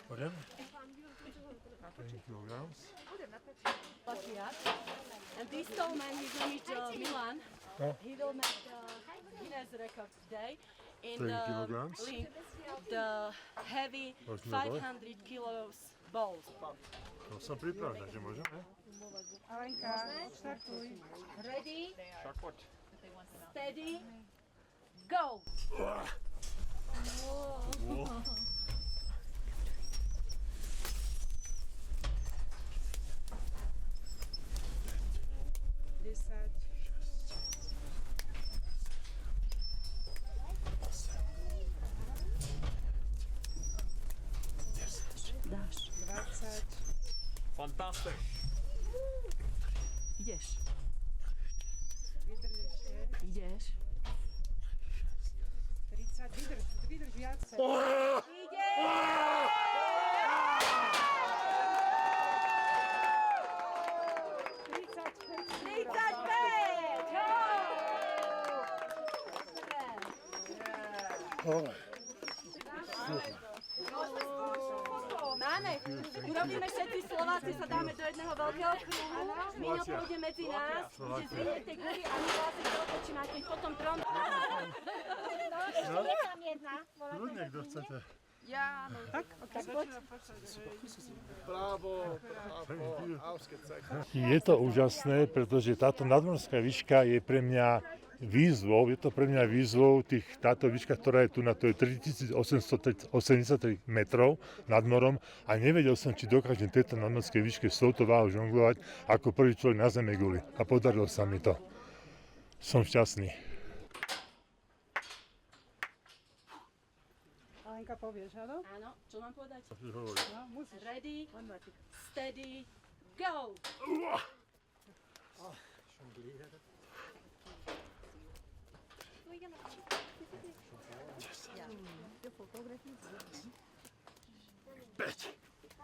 Pardon? 10 kilograms. And this tall man, his name is Milan. Oh. He will make the Guinness record today in 10 the kilograms. lift, the heavy 500 kilos balls. To som pripravená, že môžem, ne? Alenka, štartuj. Ready, steady, go! Desať. 20. Fantastisch. Ideš, Vydrž ešte. ideš. 30. Vydrž viacej. Máme, urobíme všetci Slováci, sa dáme do jedného veľkého kruhu, Miňo pôjde medzi nás, že zviniete gumy a my vás otočíme, keď potom trom. Ešte je tam jedna. Ľudne, kto chcete. Bravo, Je to úžasné, pretože táto nadmorská výška je pre mňa výzvou, táto výška, ktorá je tu na to je 3883 metrov nad morom a nevedel som, či dokážem tejto nadmorskej výške s touto váhou žonglovať ako prvý človek na zeme guli. A podarilo sa mi to. Som šťastný. Alenka, povieš, áno? Áno, čo mám povedať? No, musíš. Ready, steady, go!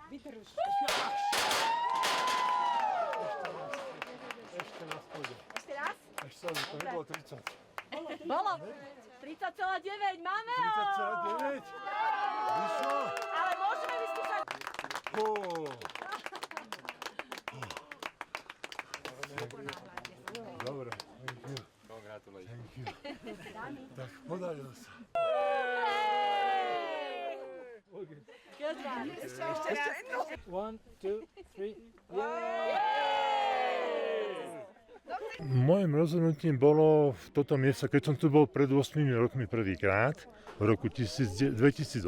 Vydrž. Ešte raz pôjde. Ešte raz? Ešte raz, to nebolo 30. Bolo! 30,9, máme ho! 30,9? Vyšlo? Ale môžeme vyskúšať. Dobre, thank you. Congratulations. Tak, podarilo sa. Good one. Ešte raz. 1, 2, 3. Mojím rozhodnutím bolo toto miesto, keď som tu bol pred 8 rokmi prvýkrát, v roku 2018,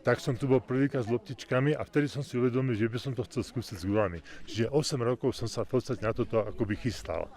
tak som tu bol prvýkrát s loptičkami a vtedy som si uvedomil, že by som to chcel skúsiť s gulami. Čiže 8 rokov som sa v podstate na toto akoby chystal.